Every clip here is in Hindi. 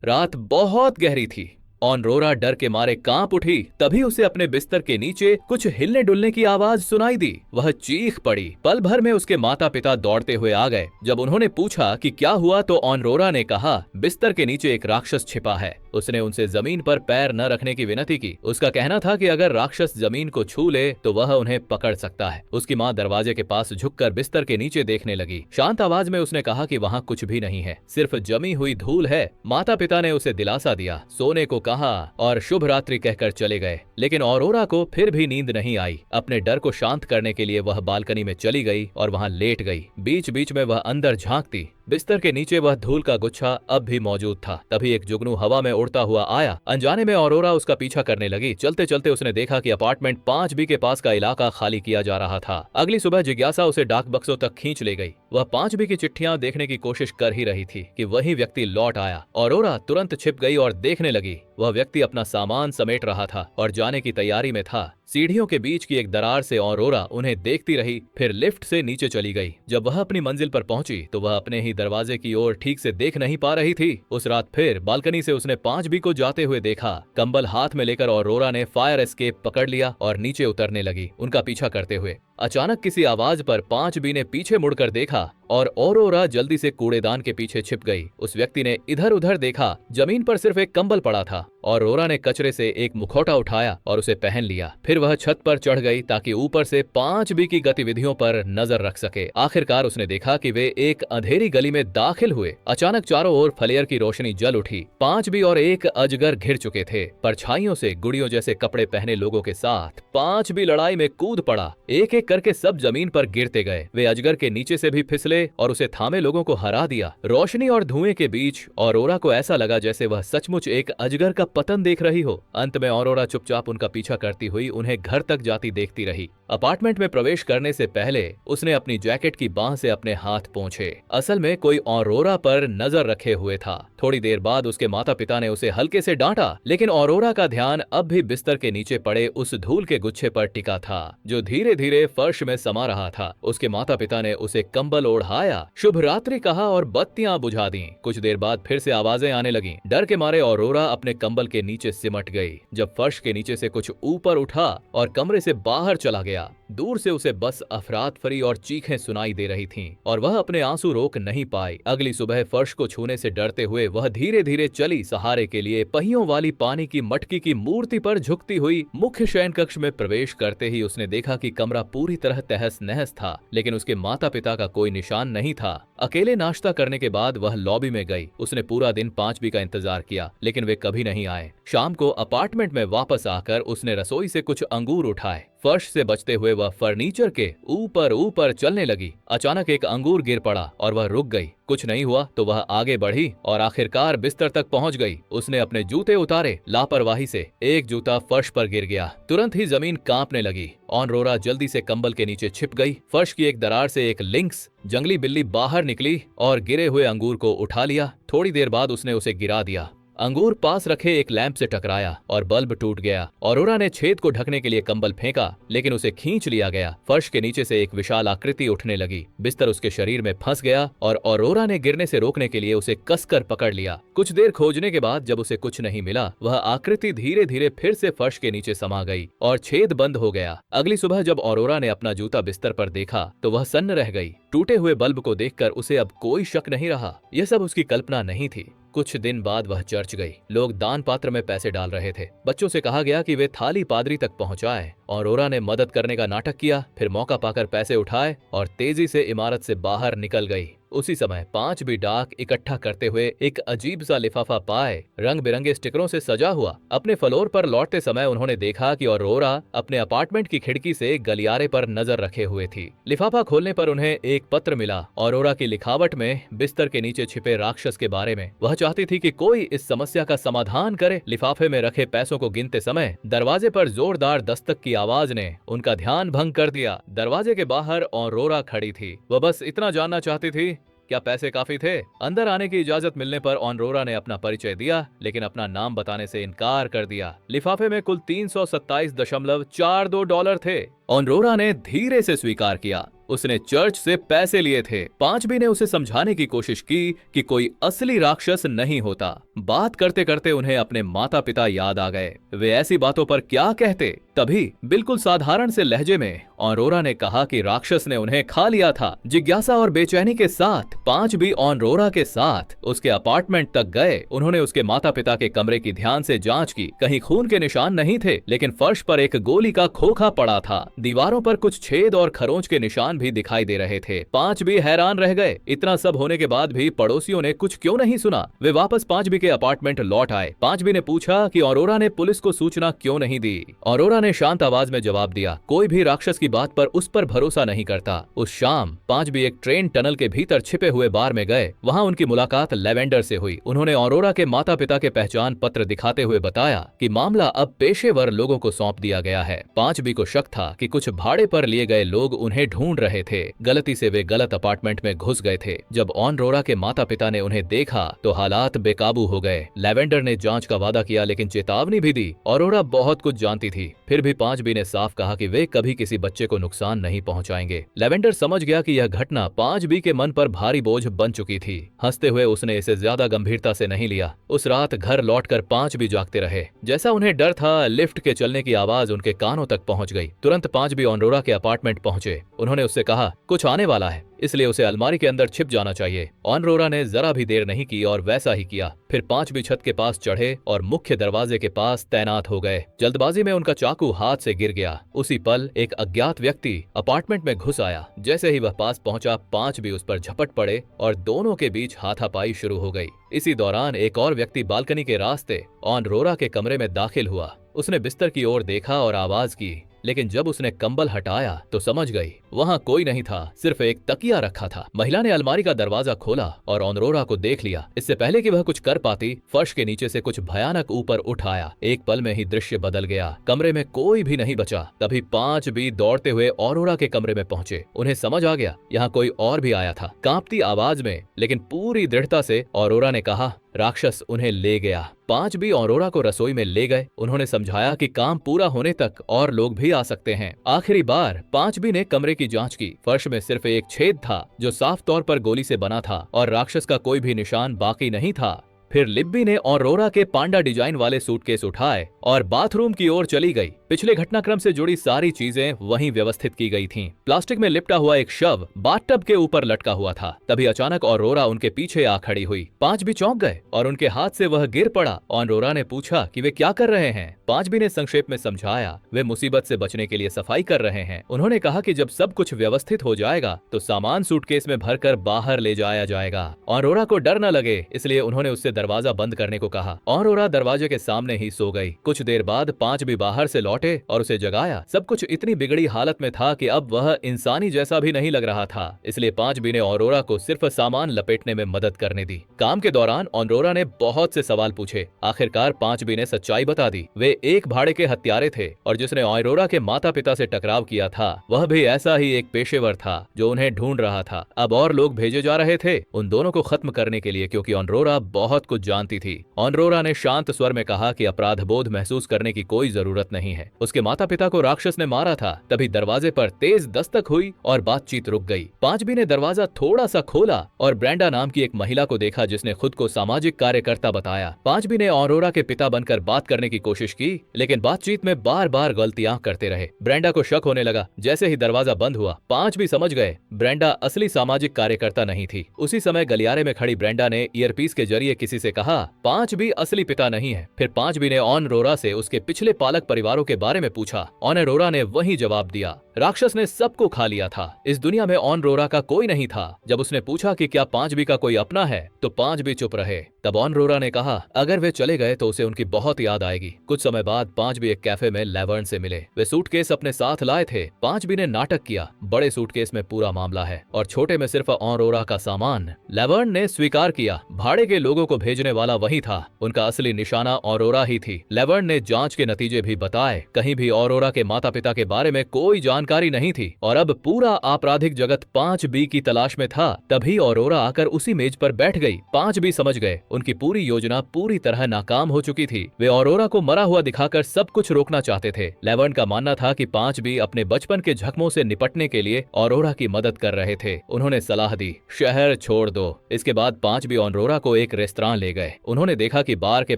रात बहुत गहरी थी। ऑनरोरा डर के मारे कांप उठी। तभी उसे अपने बिस्तर के नीचे कुछ हिलने डुलने की आवाज सुनाई दी। वह चीख पड़ी। पल भर में उसके माता पिता दौड़ते हुए आ गए। जब उन्होंने पूछा कि क्या हुआ तो ऑनरोरा ने कहा, बिस्तर के नीचे एक राक्षस छिपा है। उसने उनसे जमीन पर पैर न रखने की विनती की। उसका कहना था कि अगर राक्षस जमीन को छू ले तो वह उन्हें पकड़ सकता है। उसकी माँ दरवाजे के पास झुककर बिस्तर के नीचे देखने लगी। शांत आवाज में उसने कहा कि वहाँ कुछ भी नहीं है, सिर्फ जमी हुई धूल है। माता पिता ने उसे दिलासा दिया, सोने को कहा और शुभ रात्रि कहकर चले गए। लेकिन ऑरोरा को फिर भी नींद नहीं आई। अपने डर को शांत करने के लिए वह बालकनी में चली गई और वहां लेट गई। बीच बीच में वह अंदर झांकती। बिस्तर के नीचे वह धूल का गुच्छा अब भी मौजूद था। तभी एक जुगनू हवा में उड़ता हुआ आया। अनजाने में ऑरोरा उसका पीछा करने लगी। चलते चलते उसने देखा कि अपार्टमेंट 5B के पास का इलाका खाली किया जा रहा था। अगली सुबह जिज्ञासा उसे डाक बक्सों तक खींच ले गई। वह 5B की चिट्ठियां देखने की कोशिश कर ही रही थी कि वही व्यक्ति लौट आया। ऑरोरा तुरंत छिप गई और देखने लगी। वह व्यक्ति अपना सामान समेट रहा था और जाने की तैयारी में था। सीढ़ियों के बीच की एक दरार से ऑरोरा उन्हें देखती रही, फिर लिफ्ट से नीचे चली गई। जब वह अपनी मंजिल पर पहुंची तो वह अपने ही दरवाजे की ओर ठीक से देख नहीं पा रही थी। उस रात फिर बालकनी से उसने 5B को जाते हुए देखा। कंबल हाथ में लेकर ऑरोरा ने फायर एस्केप पकड़ लिया और नीचे उतरने लगी, उनका पीछा करते हुए। अचानक किसी आवाज पर 5B ने पीछे मुड़कर देखा और ऑरोरा जल्दी से कूड़ेदान के पीछे छिप गई। उस व्यक्ति ने इधर उधर देखा। जमीन पर सिर्फ एक कंबल पड़ा था। ऑरोरा ने कचरे से एक मुखौटा उठाया और उसे पहन लिया। फिर वह छत पर चढ़ गई ताकि ऊपर से 5B की गतिविधियों पर नजर रख सके। आखिरकार उसने देखा कि वे एक अंधेरी गली में दाखिल हुए। अचानक चारों ओर फ्लेयर की रोशनी जल उठी। 5B और एक अजगर घिर चुके थे। परछाइयों से गुड़ियों जैसे कपड़े पहने लोगों के साथ 5B लड़ाई में कूद पड़ा। एक एक करके सब जमीन पर गिरते गए। वे अजगर के नीचे से भी फिसले और उसे थामे लोगों को हरा दिया। रोशनी और धुएं के बीच ऑरोरा को ऐसा लगा जैसे वह सचमुच एक अजगर का पतन देख रही हो। अंत में ऑरोरा चुपचाप उनका पीछा करती हुई उन्हें घर तक जाती देखती रही। अपार्टमेंट में प्रवेश करने से पहले उसने अपनी जैकेट की बांह से अपने हाथ पोंछे। असल में कोई ऑरोरा पर नजर रखे हुए था। थोड़ी देर बाद उसके माता पिता ने उसे हल्के से डांटा, लेकिन ऑरोरा का ध्यान अब भी बिस्तर के नीचे पड़े उस धूल के गुच्छे पर टिका था जो धीरे धीरे फर्श में समा रहा था। उसके माता पिता ने उसे कंबल ओढ़ाया, शुभ रात्रि कहा और बत्तियां बुझा दी। कुछ देर बाद फिर से आवाजें आने लगीं। डर के मारे ऑरोरा अपने कंबल के नीचे सिमट गई। जब फर्श के नीचे से कुछ ऊपर उठा और कमरे से बाहर चला गया, दूर से उसे बस अफरातफरी और चीखें सुनाई दे रही थीं और वह अपने आंसू रोक नहीं पाई। अगली सुबह फर्श को छूने से डरते हुए वह धीरे धीरे चली। सहारे के लिए पहियों वाली पानी की मटकी की मूर्ति पर झुकती हुई मुख्य शयन कक्ष में प्रवेश करते ही उसने देखा कि कमरा पूरी तरह तहस नहस था, लेकिन उसके माता पिता का कोई निशान नहीं था। अकेले नाश्ता करने के बाद वह लॉबी में गई। उसने पूरा दिन 5B का इंतजार किया, लेकिन वे कभी नहीं आए। शाम को अपार्टमेंट में वापस आकर उसने रसोई से कुछ अंगूर उठाए। फर्श से बचते हुए वह फर्नीचर के ऊपर ऊपर चलने लगी। अचानक एक अंगूर गिर पड़ा और वह रुक गई। कुछ नहीं हुआ तो वह आगे बढ़ी और आखिरकार बिस्तर तक पहुंच गई। उसने अपने जूते उतारे। लापरवाही से एक जूता फर्श पर गिर गया। तुरंत ही जमीन कांपने लगी। ऑनरोरा जल्दी से कंबल के नीचे छिप गई। फर्श की एक दरार से एक लिंक्स जंगली बिल्ली बाहर निकली और गिरे हुए अंगूर को उठा लिया। थोड़ी देर बाद उसने उसे गिरा दिया। अंगूर पास रखे एक लैंप से टकराया और बल्ब टूट गया। ऑरोरा ने छेद को ढकने के लिए कंबल फेंका, लेकिन उसे खींच लिया गया। फर्श के नीचे से एक विशाल आकृति उठने लगी। बिस्तर उसके शरीर में फंस गया और ऑरोरा ने गिरने से रोकने के लिए उसे कसकर पकड़ लिया। कुछ देर खोजने के बाद जब उसे कुछ नहीं मिला, वह आकृति धीरे धीरे फिर से फर्श के नीचे समा गई और छेद बंद हो गया। अगली सुबह जब ऑरोरा ने अपना जूता बिस्तर पर देखा तो वह सन्न रह गई। टूटे हुए बल्ब को देखकर उसे अब कोई शक नहीं रहा। यह सब उसकी कल्पना नहीं थी। कुछ दिन बाद वह चर्च गई। लोग दान पात्र में पैसे डाल रहे थे। बच्चों से कहा गया कि वे थाली पादरी तक पहुंचाएं। ऑरोरा ने मदद करने का नाटक किया, फिर मौका पाकर पैसे उठाए और तेजी से इमारत से बाहर निकल गई। उसी समय 5B डाक इकट्ठा करते हुए एक अजीब सा लिफाफा पाए, रंग बिरंगे स्टिकरों से सजा हुआ। अपने फ्लोर पर लौटते समय उन्होंने देखा कि ऑरोरा अपने अपार्टमेंट की खिड़की से गलियारे पर नजर रखे हुए थी। लिफाफा खोलने पर उन्हें एक पत्र मिला, ऑरोरा की लिखावट में बिस्तर के नीचे छिपे राक्षस के बारे में। वह चाहती थी कि कोई इस समस्या का समाधान करे। लिफाफे में रखे पैसों को गिनते समय दरवाजे पर जोरदार दस्तक की आवाज ने उनका ध्यान भंग कर दिया। दरवाजे के बाहर ऑरोरा खड़ी थी। वह बस इतना जानना चाहती थी, क्या पैसे काफी थे? अंदर आने की इजाजत मिलने पर ऑनरोरा ने अपना परिचय दिया, लेकिन अपना नाम बताने से इनकार कर दिया। लिफाफे में कुल $327.42 थे। ऑनरोरा ने धीरे से स्वीकार किया। उसने चर्च से पैसे लिए थे। पांचवी ने उसे समझाने की कोशिश की कि कोई असली राक्षस नहीं होता। बात करते करते उन्हें अपने माता पिता याद आ गए। वे ऐसी बातों पर क्या कहते। तभी बिल्कुल साधारण से लहजे में ऑनरोरा ने कहा कि राक्षस ने उन्हें खा लिया था। जिज्ञासा और बेचैनी के साथ पांचवी ऑनरोरा के साथ उसके अपार्टमेंट तक गए। उन्होंने उसके माता पिता के कमरे की ध्यान से जांच की। कहीं खून के निशान नहीं थे, लेकिन फर्श पर एक गोली का खोखा पड़ा था। दीवारों पर कुछ छेद और खरोंच के निशान भी दिखाई दे रहे थे। पांचवी हैरान रह गए। इतना सब होने के बाद भी पड़ोसियों ने कुछ क्यों नहीं सुना। वे वापस पांचवी के अपार्टमेंट लौट आए। पांचवी ने पूछा कि ऑरोरा ने पुलिस को सूचना क्यों नहीं दी। ऑरोरा ने शांत आवाज में जवाब दिया, कोई भी राक्षस की बात पर उस पर भरोसा नहीं करता। उस शाम पांचवी एक ट्रेन टनल के भीतर छिपे हुए बार में गए। वहां उनकी मुलाकात लेवेंडर से हुई। उन्होंने ऑरोरा के माता पिता के पहचान पत्र दिखाते हुए बताया कि मामला अब पेशेवर लोगों को सौंप दिया गया है। पांचवी को शक था कि कुछ भाड़े पर लिए गए लोग उन्हें ढूंढ रहे थे। गलती से वे गलत अपार्टमेंट में घुस गए थे। जब ऑनरोरा के माता पिता ने उन्हें देखा तो हालात बेकाबू हो गए। लेवेंडर ने जांच का वादा किया, लेकिन चेतावनी भी दी। ऑरोरा बहुत कुछ जानती थी, फिर भी पांचवी ने साफ कहा कि वे कभी किसी बच्चे को नुकसान नहीं पहुंचाएंगे। लेवेंडर समझ गया कि यह घटना पांचवी के मन पर भारी बोझ बन चुकी थी। हंसते हुए उसने इसे ज्यादा गंभीरता से नहीं लिया। उस रात घर लौटकर पांचवी जागते रहे। जैसा उन्हें डर था, लिफ्ट के चलने की आवाज उनके कानों तक पहुंच गई। तुरंत पांचवी ऑनरोरा के अपार्टमेंट पहुंचे। उन्होंने उससे कहा, कुछ आने वाला है, इसलिए उसे अलमारी के अंदर छिप जाना चाहिए। ऑनरोरा ने जरा भी देर नहीं की और वैसा ही किया। फिर पांचवी छत के पास चढ़े और मुख्य दरवाजे के पास तैनात हो गए। जल्दबाजी में उनका चाकू हाथ से गिर गया। उसी पल एक अज्ञात व्यक्ति अपार्टमेंट में घुस आया। जैसे ही वह पास पहुंचा, पांचवी उस पर झपट पड़े और दोनों के बीच हाथापाई शुरू हो गई। इसी दौरान एक और व्यक्ति बालकनी के रास्ते ऑनरोरा के कमरे में दाखिल हुआ। उसने बिस्तर की ओर देखा और आवाज की, लेकिन जब उसने कंबल हटाया तो समझ गई वहां कोई नहीं था, सिर्फ एक तकिया रखा था। महिला ने अलमारी का दरवाजा खोला और ऑनरोरा को देख लिया। इससे पहले कि वह कुछ कर पाती, फर्श के नीचे से कुछ भयानक ऊपर उठ आया। एक पल में ही दृश्य बदल गया। कमरे में कोई भी नहीं बचा। तभी पांचवी दौड़ते हुए ऑनरोरा के कमरे में पहुंचे। उन्हें समझ आ गया यहाँ कोई और भी आया था। कांपती आवाज में लेकिन पूरी दृढ़ता से ऑनरोरा ने कहा, राक्षस उन्हें ले गया। पांचवी ऑनरोरा को रसोई में ले गए। उन्होंने समझाया कि काम पूरा होने तक और लोग भी आ सकते हैं। आखिरी बार पांचवी ने कमरे की जांच की। फर्श में सिर्फ एक छेद था जो साफ तौर पर गोली से बना था और राक्षस का कोई भी निशान बाकी नहीं था। फिर लिब्बी ने ऑनरोरा के पांडा डिजाइन वाले सूटकेस उठाए और बाथरूम की ओर चली गई। पिछले घटनाक्रम से जुड़ी सारी चीजें वहीं व्यवस्थित की गई थीं। प्लास्टिक में लिपटा हुआ एक शव बाथटब के ऊपर लटका हुआ था। तभी अचानक ऑनरोरा उनके पीछे आ खड़ी हुई। पांचवी चौंक गए और उनके हाथ से वह गिर पड़ा। ऑनरोरा ने पूछा कि वे क्या कर रहे हैं। पांचवी ने संक्षेप में समझाया, वे मुसीबत से बचने के लिए सफाई कर रहे हैं। उन्होंने कहा कि जब सब कुछ व्यवस्थित हो जाएगा तो सामान सूटकेस में भरकर बाहर ले जाया जाएगा। ऑनरोरा को डर न लगे, इसलिए उन्होंने उससे दरवाजा बंद करने को कहा। ऑनरोरा दरवाजे के सामने ही सो गई। कुछ देर बाद पांचवी बाहर से लौटे और उसे जगाया। सब कुछ इतनी बिगड़ी हालत में था कि अब वह इंसानी जैसा भी नहीं लग रहा था। इसलिए पांचवी ने ऑनरोरा को सिर्फ सामान लपेटने में मदद करने दी। काम के दौरान ऑनरोरा ने बहुत से सवाल पूछे। आखिरकार पांचवी ने सच्चाई बता दी। वे एक भाड़े के हत्यारे थे और जिसने ऑनरोरा के माता पिता से टकराव किया था वह भी ऐसा ही एक पेशेवर था जो उन्हें ढूंढ रहा था। अब और लोग भेजे जा रहे थे उन दोनों को खत्म करने के लिए, क्योंकि ऑनरोरा बहुत कुछ जानती थी। ऑनरोरा ने शांत स्वर में कहा कि अपराध बोध महसूस करने की कोई जरूरत नहीं है। उसके माता पिता को राक्षस ने मारा था। तभी दरवाजे पर तेज दस्तक हुई और बातचीत रुक गई। पांचवी ने दरवाजा थोड़ा सा खोला और ब्रेंडा नाम की एक महिला को देखा जिसने खुद को सामाजिक कार्यकर्ता बताया। पांचवी ने ऑनरोरा के पिता बनकर बात करने की कोशिश की, लेकिन बातचीत में बार बार गलतियां करते रहे। ब्रेंडा को शक होने लगा। जैसे ही दरवाजा बंद हुआ, पांचवी समझ गए ब्रेंडा असली सामाजिक कार्यकर्ता नहीं थी। उसी समय गलियारे में खड़ी ब्रेंडा ने ईयरपीस के जरिए किसी से कहा, पांचवी असली पिता नहीं है। फिर पांचवी ने ऑनरोरा से उसके पिछले पालक परिवारों के बारे में पूछा। ऑनरोरा ने वही जवाब दिया, राक्षस ने सबको खा लिया था। इस दुनिया में ऑनरोरा का कोई नहीं था। जब उसने पूछा कि क्या पांचवी का कोई अपना है तो पांचवी चुप रहे। तब ऑनरोरा ने कहा, अगर वे चले गए तो उसे उनकी बहुत याद आएगी। कुछ समय बाद पांचवी एक कैफे में लेवर्न से मिले। वे सूटकेस अपने साथ लाए थे। पांचवी ने नाटक किया, बड़े सूटकेस में पूरा मामला है और छोटे में सिर्फ ऑनरोरा का सामान। लेवर्न ने स्वीकार किया, भाड़े के लोगों को भेजने वाला वही था। उनका असली निशाना ऑरोरा ही थी। लेवर्न ने जांच के नतीजे भी बताए, कहीं भी ऑरोरा के माता पिता के बारे में कोई जानकारी नहीं थी और अब पूरा आपराधिक जगत 5B की तलाश में था। तभी ऑरोरा आकर उसी मेज पर बैठ गई। 5B समझ गए उनकी पूरी योजना पूरी तरह नाकाम हो चुकी थी। वे ऑरोरा को मरा हुआ दिखाकर सब कुछ रोकना चाहते थे। लेवर्न का मानना था कि 5B अपने बचपन के जख्मों से निपटने के लिए ऑरोरा की मदद कर रहे थे। उन्होंने सलाह दी, शहर छोड़ दो। इसके बाद 5B ऑरोरा को एक रेस्तरां ले गए। उन्होंने देखा कि बार के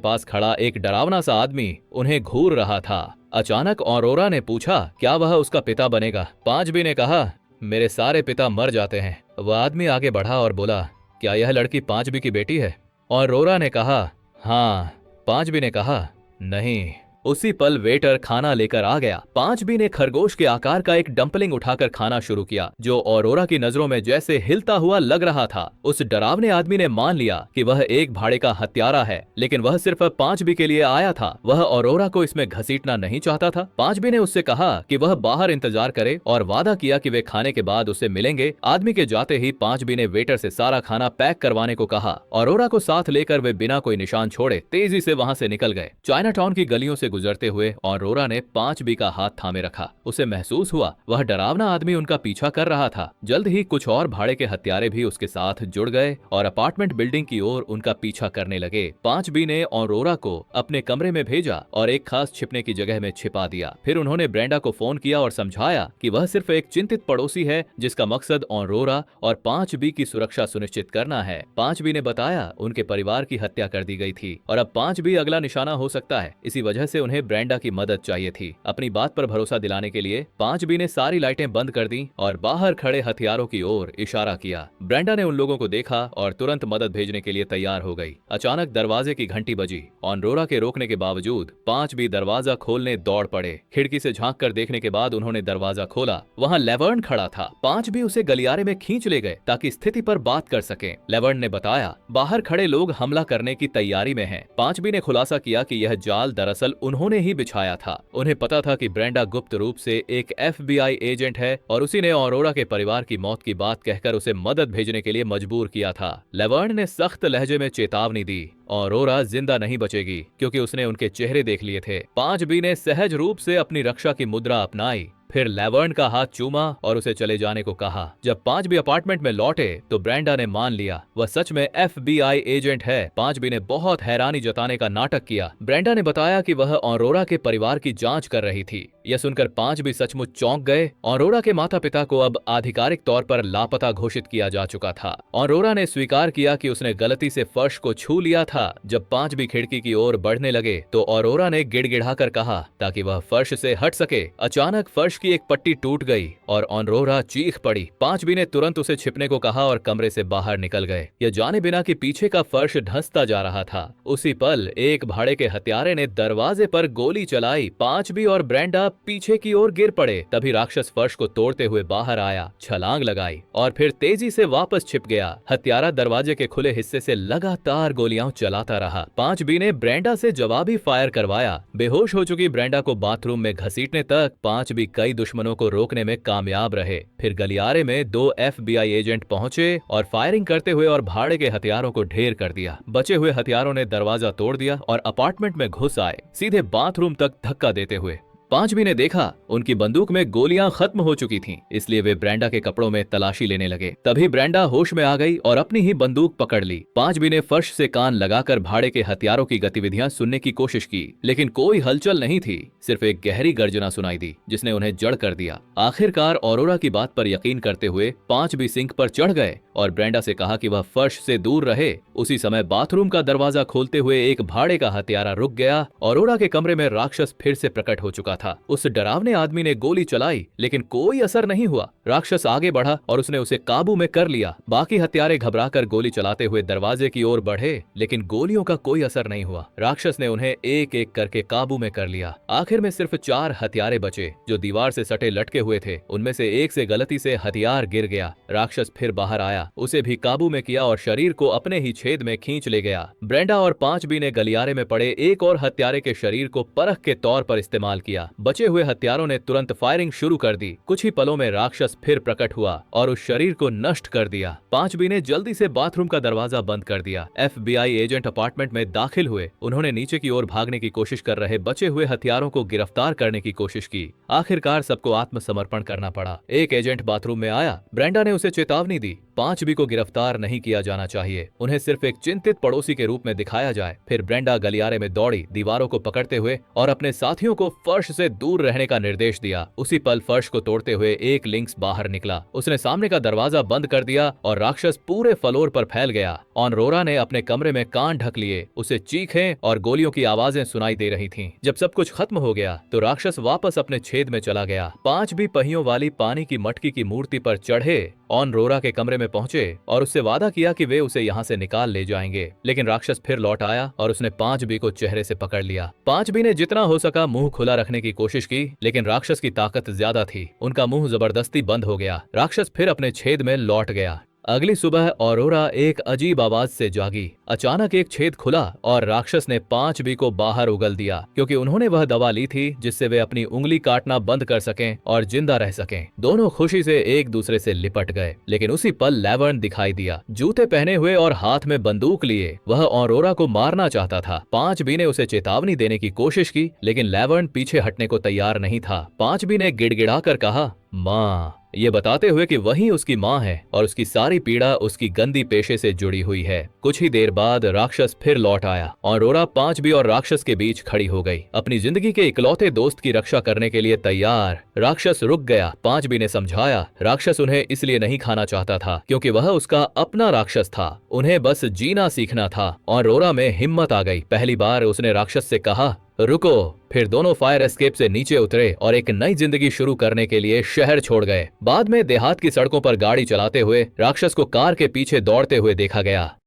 पास खड़ा एक डरावना सा आदमी उन्हें घूर रहा था। अचानक ऑरोरा ने पूछा, क्या वह उसका पिता बनेगा? 5B ने कहा, मेरे सारे पिता मर जाते हैं। वह आदमी आगे बढ़ा और बोला, क्या यह लड़की 5B की बेटी है? ऑरोरा ने कहा, हाँ। 5B ने कहा, नहीं। उसी पल वेटर खाना लेकर आ गया। 5B ने खरगोश के आकार का एक डंपलिंग उठाकर खाना शुरू किया, जो ऑरोरा की नजरों में जैसे हिलता हुआ लग रहा था। उस डरावने आदमी ने मान लिया कि वह एक भाड़े का हत्यारा है, लेकिन वह सिर्फ 5B के लिए आया था। वह ऑरोरा को इसमें घसीटना नहीं चाहता था। 5B ने उससे कहा कि वह बाहर इंतजार करे और वादा किया कि वे खाने के बाद उसे मिलेंगे। आदमी के जाते ही 5B ने वेटर से सारा खाना पैक करवाने को कहा। ऑरोरा को साथ लेकर वे बिना कोई निशान छोड़े तेजी से वहां से निकल गए। चाइना टाउन की गलियों से गुजरते हुए ऑरोरा ने 5B का हाथ थामे रखा। उसे महसूस हुआ वह डरावना आदमी उनका पीछा कर रहा था। जल्द ही कुछ और भाड़े के हत्यारे भी उसके साथ जुड़ गए और अपार्टमेंट बिल्डिंग की ओर उनका पीछा करने लगे। 5B ने ऑरोरा को अपने कमरे में भेजा और एक खास छिपने की जगह में छिपा दिया। फिर उन्होंने ब्रेंडा को फोन किया और समझाया कि वह सिर्फ एक चिंतित पड़ोसी है जिसका मकसद ऑरोरा और 5B की सुरक्षा सुनिश्चित करना है। 5B ने बताया उनके परिवार की हत्या कर दी गई थी और अब 5B अगला निशाना हो सकता है। इसी वजह से उन्हें ब्रेंडा की मदद चाहिए थी। अपनी बात पर भरोसा दिलाने के लिए 5B ने सारी लाइटें बंद कर दी और बाहर खड़े हथियारों की ओर इशारा किया। ब्रेंडा ने उन लोगों को देखा और तुरंत मदद भेजने के लिए तैयार हो गई। अचानक दरवाजे की घंटी बजी। ऑरोरा के रोकने के बावजूद 5B दरवाजा खोलने दौड़ पड़े। खिड़की से झांक कर देखने के बाद उन्होंने दरवाजा खोला। वहाँ लेवर्न खड़ा था। 5B उसे गलियारे में खींच ले गए ताकि स्थिति पर बात कर सके। लेवर्न ने बताया, बाहर खड़े लोग हमला करने की तैयारी में हैं। 5B ने खुलासा किया कि यह जाल दरअसल उन्होंने ही बिछाया था। उन्हें पता था कि ब्रेंडा गुप्त रूप से एक FBI एजेंट है और उसी ने ऑरोरा के परिवार की मौत की बात कहकर उसे मदद भेजने के लिए मजबूर किया था। लेवर्न ने सख्त लहजे में चेतावनी दी, ऑरोरा जिंदा नहीं बचेगी, क्योंकि उसने उनके चेहरे देख लिए थे। 5B ने सहज रूप से अपनी रक्षा की मुद्रा अपनाई। फिर लेवर्न का हाथ चूमा और उसे चले जाने को कहा। जब 5B अपार्टमेंट में लौटे तो ब्रेंडा ने मान लिया वह सच में FBI एजेंट है। 5B ने बहुत हैरानी जताने का नाटक किया। ब्रेंडा ने बताया कि वह ऑरोरा के परिवार की जांच कर रही थी। यह सुनकर 5B सचमुच चौंक गए। ऑरोरा के माता पिता को अब आधिकारिक तौर पर लापता घोषित किया जा चुका था। ऑरोरा ने स्वीकार किया कि उसने गलती से फर्श को छू लिया था। जब 5B खिड़की की ओर बढ़ने लगे तो ऑरोरा ने गिड़गिड़ाकर कहा ताकि वह फर्श से हट सके। अचानक फर्श की एक पट्टी टूट गई और ऑरोरा चीख पड़ी। 5B ने तुरंत उसे छिपने को कहा और कमरे से बाहर निकल गए, यह जाने बिना कि पीछे का फर्श धंसता जा रहा था। उसी पल एक भाड़े के हत्यारे ने दरवाजे पर गोली चलाई। 5B और ब्रेंडा पीछे की ओर गिर पड़े। तभी राक्षस फर्श को तोड़ते हुए बाहर आया, छलांग लगाई और फिर तेजी से वापस छिप गया। हत्यारा दरवाजे के खुले हिस्से से लगातार गोलियां चलाता रहा। 5B ने ब्रेंडा से जवाबी फायर करवाया। बेहोश हो चुकी ब्रेंडा को बाथरूम में घसीटने तक 5B कई दुश्मनों को रोकने में कामयाब रहे। फिर गलियारे में 2 FBI एजेंट पहुंचे और फायरिंग करते हुए और भाड़े के हथियारों को ढेर कर दिया। बचे हुए हथियारों ने दरवाजा तोड़ दिया और अपार्टमेंट में घुस आए, सीधे बाथरूम तक धक्का देते हुए। 5B ने देखा उनकी बंदूक में गोलियां खत्म हो चुकी थीं, इसलिए वे ब्रेंडा के कपड़ों में तलाशी लेने लगे। तभी ब्रेंडा होश में आ गई और अपनी ही बंदूक पकड़ ली। 5B ने फर्श से कान लगाकर भाड़े के हथियारों की गतिविधियां सुनने की कोशिश की, लेकिन कोई हलचल नहीं थी। सिर्फ एक गहरी गर्जना सुनाई दी जिसने उन्हें जड़ कर दिया। आखिरकार ऑरोरा की बात पर यकीन करते हुए 5B सिंक पर चढ़ गए और ब्रेंडा से कहा कि वह फर्श से दूर रहे। उसी समय बाथरूम का दरवाजा खोलते हुए एक भाड़े का हत्यारा रुक गया। ऑरोरा के कमरे में राक्षस फिर से प्रकट हो चुका था। उस डरावने आदमी ने गोली चलाई, लेकिन कोई असर नहीं हुआ। राक्षस आगे बढ़ा और उसने उसे काबू में कर लिया। बाकी हत्यारे घबराकर गोली चलाते हुए दरवाजे की ओर बढ़े, लेकिन गोलियों का कोई असर नहीं हुआ। राक्षस ने उन्हें एक एक करके काबू में कर लिया। आखिर में सिर्फ 4 हत्यारे बचे जो दीवार से सटे लटके हुए थे। उनमें से एक से गलती से हथियार गिर गया। राक्षस फिर बाहर आया, उसे भी काबू में किया और शरीर को अपने ही छेद में खींच ले गया। ब्रेंडा और 5B ने गलियारे में पड़े एक और हत्यारे के शरीर को परख के तौर पर इस्तेमाल किया। बचे हुए हत्यारों ने तुरंत फायरिंग शुरू कर दी। कुछ ही पलों में राक्षस फिर प्रकट हुआ और उस शरीर को नष्ट कर दिया। 5B ने जल्दी से बाथरूम का दरवाजा बंद कर दिया। FBI एजेंट अपार्टमेंट में दाखिल हुए। उन्होंने नीचे की ओर भागने की कोशिश कर रहे बचे हुए हथियारों को गिरफ्तार करने की कोशिश की। आखिरकार सबको आत्मसमर्पण करना पड़ा। एक एजेंट बाथरूम में आया। ब्रेंडा ने उसे चेतावनी दी, 5B को गिरफ्तार नहीं किया जाना चाहिए, उन्हें सिर्फ एक चिंतित पड़ोसी के रूप में दिखाया जाए। फिर ब्रेंडा गलियारे में दौड़ी, दीवारों को पकड़ते हुए और अपने साथियों को फर्श से दूर रहने का निर्देश दिया। उसी पल फर्श को तोड़ते हुए एक लिंक्स बाहर निकला। उसने सामने का दरवाजा बंद कर दिया और राक्षस पूरे फ्लोर पर फैल गया। ऑनरोरा ने अपने कमरे में कान ढक लिए। उसे चीखें और गोलियों की आवाजें सुनाई दे रही थीं। जब सब कुछ खत्म हो गया तो राक्षस वापस अपने छेद में चला गया। 5B पहियों वाली पानी की मटकी की मूर्ति पर चढ़े ऑनरोरा के कमरे में पहुंचे और उससे वादा किया कि वे उसे यहाँ से निकाल ले जाएंगे। लेकिन राक्षस फिर लौट आया और उसने 5B को चेहरे से पकड़ लिया। 5B ने जितना हो सका मुंह खुला रखने की कोशिश की, लेकिन राक्षस की ताकत ज्यादा थी। उनका मुंह जबरदस्ती बंद हो गया। राक्षस फिर अपने छेद में लौट गया। अगली सुबह ऑरोरा एक अजीब आवाज से जागी। अचानक एक छेद खुला और राक्षस ने 5B को बाहर उगल दिया, क्योंकि उन्होंने वह दवा ली थी जिससे वे अपनी उंगली काटना बंद कर सकें और जिंदा रह सकें। दोनों खुशी से एक दूसरे से लिपट गए। लेकिन उसी पल लेवर्न दिखाई दिया, जूते पहने हुए और हाथ में बंदूक लिए। वह ऑरोरा को मारना चाहता था। 5B ने उसे चेतावनी देने की कोशिश की, लेकिन लेवर्न पीछे हटने को तैयार नहीं था। 5B ने गिड़गिड़ाकर कहा, माँ, ये बताते हुए कि वही उसकी माँ है और उसकी सारी पीड़ा उसकी गंदी पेशे से जुड़ी हुई है। कुछ ही देर बाद राक्षस फिर लौट आया और ऑरोरा 5B और राक्षस के बीच खड़ी हो गई, अपनी जिंदगी के इकलौते दोस्त की रक्षा करने के लिए तैयार। राक्षस रुक गया। 5B ने समझाया, राक्षस उन्हें इसलिए नहीं खाना चाहता था क्योंकि वह उसका अपना राक्षस था। उन्हें बस जीना सीखना था। और ऑरोरा में हिम्मत आ गई। पहली बार उसने राक्षस से कहा, रुको। फिर दोनों फायर एस्केप से नीचे उतरे और एक नई जिंदगी शुरू करने के लिए शहर छोड़ गए। बाद में देहात की सड़कों पर गाड़ी चलाते हुए राक्षस को कार के पीछे दौड़ते हुए देखा गया।